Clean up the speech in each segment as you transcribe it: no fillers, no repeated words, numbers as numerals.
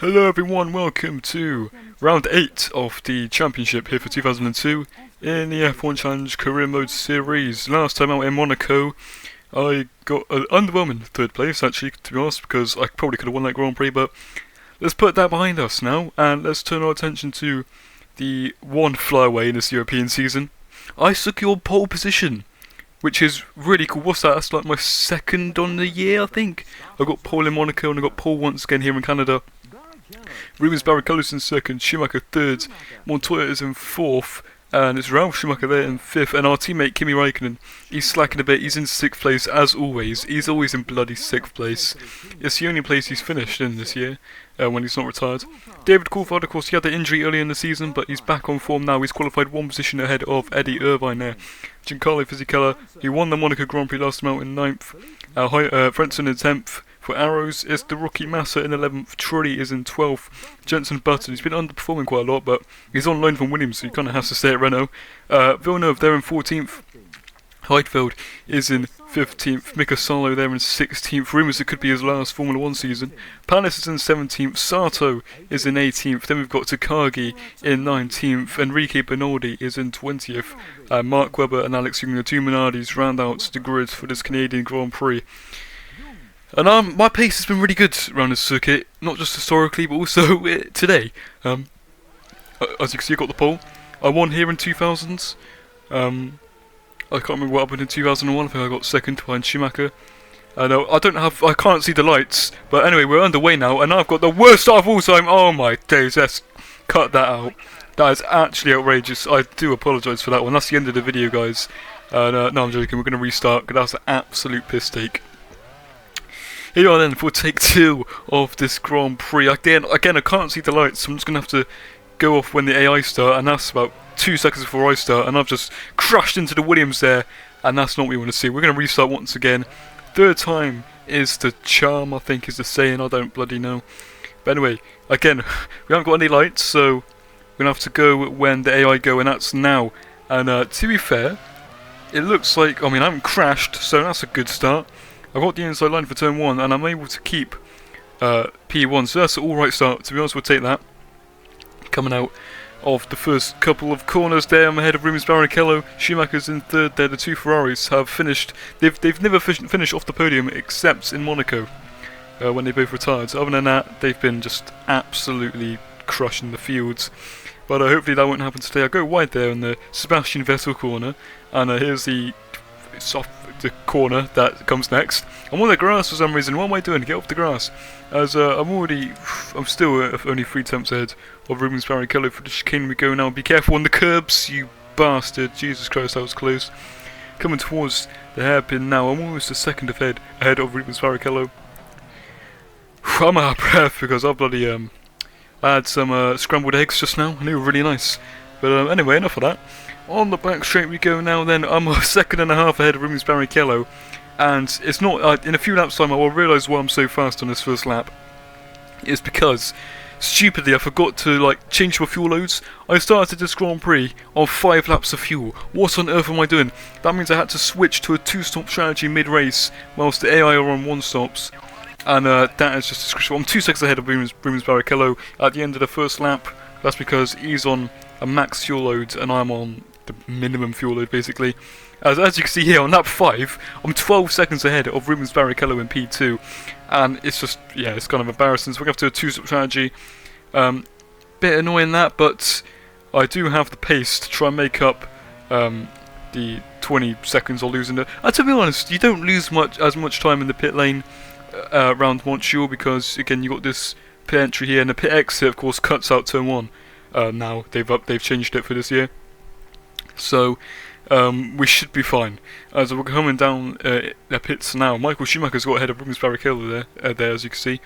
Hello everyone, welcome to round 8 of the championship here for 2002 in the F1 Challenge Career Mode Series. Last time out in Monaco, I got an underwhelming third place actually, to be honest, because I probably could have won that Grand Prix, but let's put that behind us now and let's turn our attention to the one flyaway in this European season. I secured pole position, which is really cool. What's that? That's like my second on the year, I think. I got pole in Monaco and I got pole once again here in Canada. Rubens Barrichello's in second, Schumacher third, Montoya is in fourth, and it's Ralf Schumacher there in fifth, and our teammate Kimi Räikkönen, he's slacking a bit, he's in sixth place as always. He's always in bloody sixth place. It's the only place he's finished in this year, when he's not retired. David Coulthard, of course, he had the injury early in the season, but he's back on form now. He's qualified one position ahead of Eddie Irvine there. Giancarlo Fisichella, he won the Monaco Grand Prix last time out in 9th, Frentzen in 10th. For Arrows, it's the rookie Massa in 11th, Trulli is in 12th, Jenson Button, he's been underperforming quite a lot, but he's on loan from Williams, so he kind of has to stay at Renault. Villeneuve, they're in 14th, Heidfeld is in 15th, Mika Salo there in 16th, rumours it could be his last Formula 1 season. Palace is in 17th, Sato is in 18th, then we've got Takagi in 19th, Enrique Bernardi is in 20th, Mark Webber and Alex Young, the two Minardis, round out the grid for this Canadian Grand Prix. And my pace has been really good around this circuit, not just historically, but also today. As you can see, I got the pole. I won here in 2000s. I can't remember what happened in 2001. I think I got second behind Schumacher. I can't see the lights, but anyway, we're underway now, and I've got the worst start of all time. Oh my days, let's cut that out. That is actually outrageous. I do apologise for that one. That's the end of the video, guys. No, I'm joking. We're going to restart, because that's an absolute piss take. Here you are then for take 2 of this Grand Prix. Again, I can't see the lights, so I'm just going to have to go off when the AI start, and that's about 2 seconds before I start, and I've just crashed into the Williams there, and that's not what we want to see. We're going to restart once again. Third time is the charm, I think is the saying, I don't bloody know. But anyway, again, we haven't got any lights, so we're going to have to go when the AI go, and that's now. And to be fair, it looks like, I haven't crashed, so that's a good start. I've got the inside line for turn 1 and I'm able to keep P1, so that's an alright start. To be honest, we'll take that. Coming out of the first couple of corners there, I'm ahead of Rubens Barrichello. Schumacher's in third there. The two Ferraris have finished. They've never finished off the podium except in Monaco when they both retired. So other than that, they've been just absolutely crushing the fields. But hopefully that won't happen today. I'll go wide there in the Sebastian Vettel corner, and here's the corner that comes next. I'm on the grass for some reason. What am I doing? Get off the grass. As I'm still only 3 attempts ahead of Rubens Barrichello. For the chicane we go now. Be careful on the curbs, you bastard. Jesus Christ, that was close. Coming towards the hairpin now. I'm almost a second ahead of Rubens Barrichello. I'm out of breath because I bloody I had some scrambled eggs just now and they were really nice. But anyway, enough of that. On the back straight we go now then. I'm a second and a half ahead of Rubens Barrichello, and it's not, in a few laps time I will realise why I'm so fast on this first lap. It's because, stupidly, I forgot to change my fuel loads. I started this Grand Prix on 5 laps of fuel. What on earth am I doing? That means I had to switch to a 2-stop strategy mid-race, whilst the AI are on 1 stops. And that is just disgraceful. I'm 2 seconds ahead of Rubens Barrichello at the end of the first lap. That's because he's on a max fuel load and I'm on the minimum fuel load basically. As you can see here on lap 5, I'm 12 seconds ahead of Rubens Barrichello in P2, and it's just, yeah, it's kind of embarrassing. So we're going to have to do a 2-stop strategy. Bit annoying that, but I do have the pace to try and make up the 20 seconds I'll lose in the. And to be honest, you don't lose as much time in the pit lane around Montreal, because again you got this pit entry here, and the pit exit of course cuts out turn 1. Now they've changed it for this year. So we should be fine. As we're coming down their pits now, Michael Schumacher's got ahead of Rubens Barrichello there as you can see.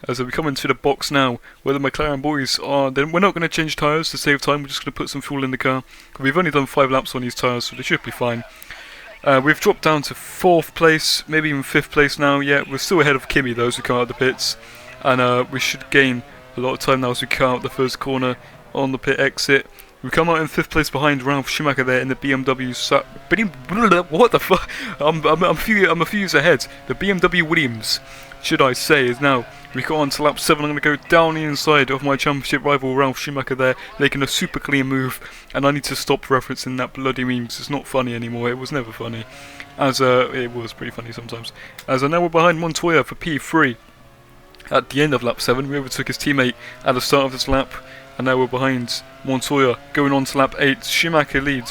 As we come into the box now, where the McLaren boys are, then we're not going to change tyres to save time. We're just going to put some fuel in the car. We've only done 5 laps on these tyres, so they should be fine. We've dropped down to 4th place, maybe even 5th place now. Yeah, we're still ahead of Kimi though as we come out of the pits, and we should gain a lot of time now as we come out the first corner on the pit exit. We come out in 5th place behind Ralf Schumacher there in the BMW. What the fuck? I'm a few years ahead. The BMW Williams, should I say, is now. We got on to lap 7. I'm going to go down the inside of my championship rival Ralf Schumacher there, making a super clean move. And I need to stop referencing that bloody meme because it's not funny anymore. It was never funny. As it was pretty funny sometimes. As now we're behind Montoya for P3. At the end of lap 7, we overtook his teammate at the start of this lap. And now we're behind Montoya, going on to lap 8.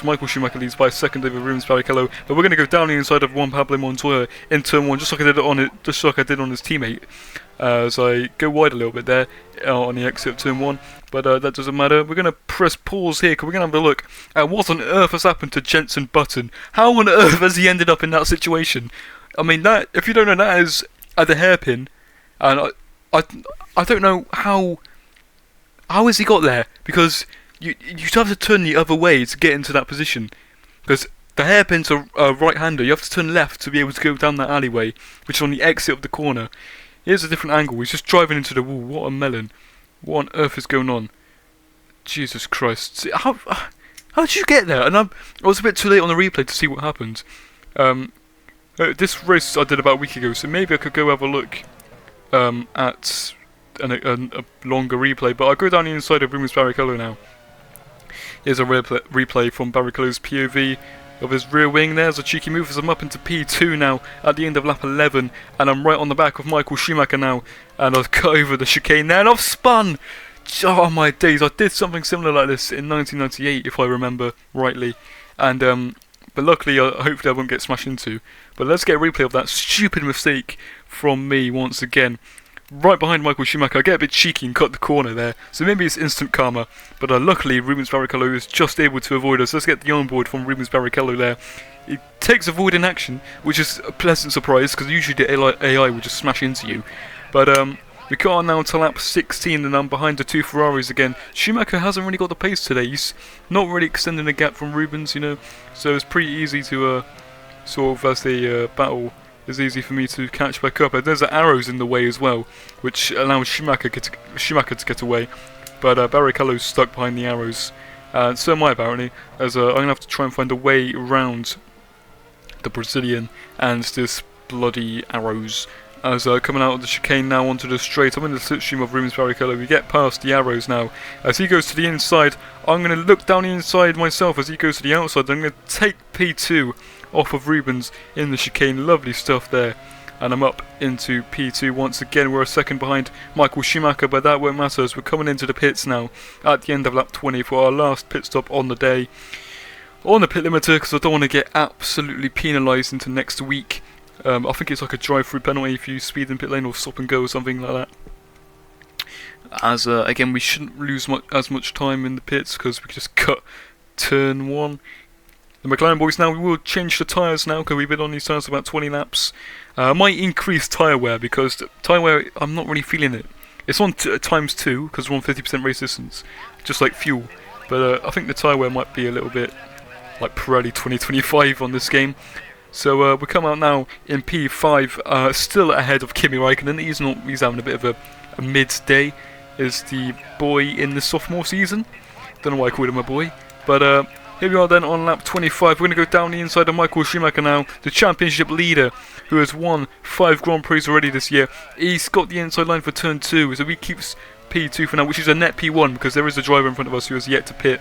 Michael Schumacher leads by a second over Rubens Barrichello. But we're going to go down the inside of Juan Pablo Montoya in turn 1, just like I did on his teammate. As I go wide a little bit there on the exit of turn 1. But that doesn't matter. We're going to press pause here because we're going to have a look at what on earth has happened to Jenson Button. How on earth has he ended up in that situation? I mean, that, if you don't know, that is at the hairpin. And I don't know how has he got there? Because you'd have to turn the other way to get into that position. Because the hairpin's a right-hander. You have to turn left to be able to go down that alleyway, which is on the exit of the corner. Here's a different angle. He's just driving into the wall. What a melon. What on earth is going on? Jesus Christ. See, how did you get there? And I was a bit too late on the replay to see what happened. This race I did about a week ago, so maybe I could go have a look at a longer replay, but I'll go down the inside of Rubens Barrichello now. Here's a replay from Barrichello's POV of his rear wing. There's a cheeky move as I'm up into P2 now at the end of lap 11, and I'm right on the back of Michael Schumacher now, and I've cut over the chicane there, and I've spun! Oh my days, I did something similar like this in 1998 if I remember rightly, and but luckily hopefully I won't get smashed into. But let's get a replay of that stupid mistake from me once again. Right behind Michael Schumacher, I get a bit cheeky and cut the corner there, so maybe it's instant karma, but luckily Rubens Barrichello is just able to avoid us. Let's get the onboard from Rubens Barrichello there. He takes avoid in action, which is a pleasant surprise, because usually the AI will just smash into you. But we got on now to lap 16, and I'm behind the two Ferraris again. Schumacher hasn't really got the pace today, he's not really extending the gap from Rubens, you know, so it's pretty easy to sort of, as the battle is easy for me to catch back up. And there's arrows in the way as well, which allows Schumacher to get away. But Barrichello's stuck behind the arrows. So am I apparently, as I'm going to have to try and find a way around the Brazilian and this bloody arrows. As coming out of the chicane now onto the straight, I'm in the slipstream of Rubens Barrichello. We get past the arrows now. As he goes to the inside, I'm going to look down the inside myself as he goes to the outside. I'm going to take P2 off of Rubens in the chicane. Lovely stuff there. And I'm up into P2 once again. We're a second behind Michael Schumacher, but that won't matter as we're coming into the pits now at the end of lap 20 for our last pit stop on the day. On the pit limiter, because I don't want to get absolutely penalised into next week. I think it's like a drive-through penalty if you speed in pit lane or stop and go or something like that. As again, we shouldn't lose as much time in the pits because we just cut turn 1. The McLaren boys now, we will change the tyres now because we've been on these tyres about 20 laps. I might increase tyre wear because tyre wear, I'm not really feeling it. It's on times 2 because we're on 50% race distance, just like fuel. But I think the tyre wear might be a little bit like Pirelli 2025 on this game. So we come out now in P5, still ahead of Kimi Raikkonen. He's having a bit of a mid-day. Is the boy in the sophomore season? Don't know why I called him a boy. But here we are then on lap 25. We're going to go down the inside of Michael Schumacher now, the championship leader, who has won 5 Grand Prix already this year. He's got the inside line for turn 2, so he keeps P2 for now, which is a net P1 because there is a driver in front of us who has yet to pit.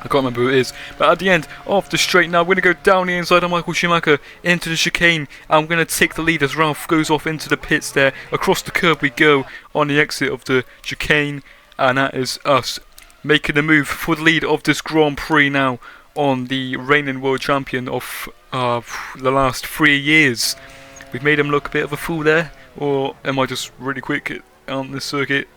I can't remember who it is, but at the end of the straight now, we're going to go down the inside of Michael Schumacher into the chicane, and we're going to take the lead as Ralf goes off into the pits there. Across the curb we go on the exit of the chicane, and that is us making a move for the lead of this Grand Prix now on the reigning world champion of the last 3 years. We've made him look a bit of a fool there, or am I just really quick on this circuit?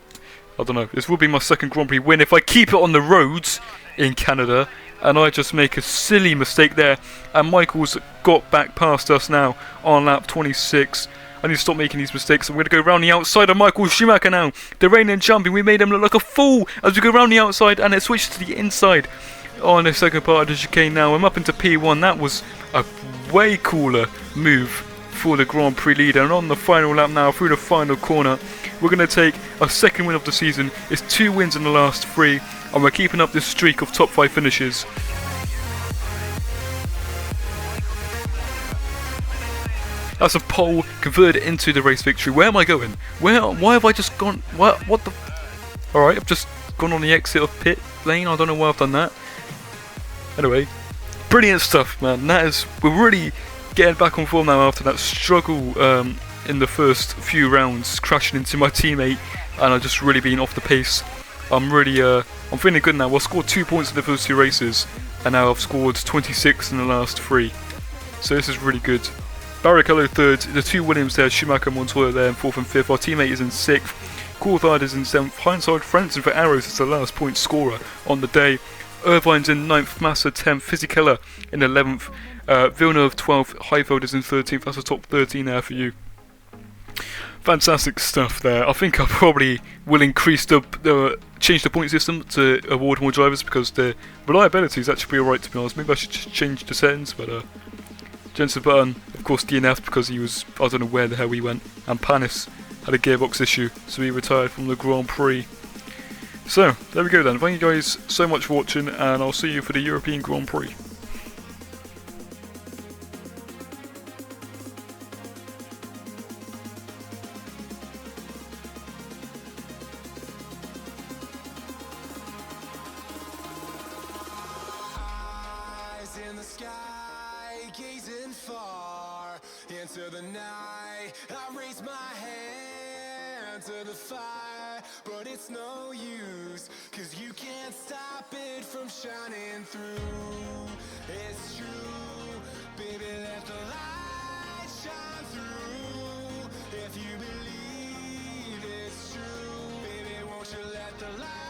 I don't know. This will be my second Grand Prix win if I keep it on the roads in Canada, and I just make a silly mistake there, and Michael's got back past us now on lap 26. I need to stop making these mistakes. I'm going to go round the outside of Michael Schumacher now, the reigning champion. We made him look like a fool as we go round the outside, and it switched to the inside on the second part of the chicane now. I'm up into P1. That was a way cooler move for the Grand Prix leader, and on the final lap now, through the final corner, we're going to take our second win of the season. It's 2 wins in the last 3, and we're keeping up this streak of top 5 finishes. That's a pole converted into the race victory. Where am I going? Why have I just gone? What the? Alright, I've just gone on the exit of pit lane. I don't know why I've done that. Anyway, brilliant stuff, man. We're really getting back on form now after that struggle in the first few rounds, crashing into my teammate, and I've just really been off the pace. I'm feeling good now. I scored 2 points in the first 2 races, and now I've scored 26 in the last 3. So this is really good. Barrichello 3rd, the 2 Williams there, Schumacher and Montoya there in 4th and 5th. Our teammate is in 6th. Coulthard is in 7th. Hindsight Franson for Arrows is the last point scorer on the day. Irvine's in 9th, Massa 10th, Fisichella in 11th, Villeneuve 12th, Heifeld is in 13th. That's the top 13 there for you. Fantastic stuff there. I think I probably will change the point system to award more drivers because the reliability is actually alright, to be honest. Maybe I should just change the settings, but Jensen Button, of course DNF because he was, I don't know where the hell he went, and Panis had a gearbox issue, so he retired from the Grand Prix. So, there we go then. Thank you guys so much for watching, and I'll see you for the European Grand Prix. In the sky, gazing far into the night, I raise my hand to the fire, but it's no use, 'cause you can't stop it from shining through. It's true, baby, let the light shine through. If you believe it's true, baby, won't you let the light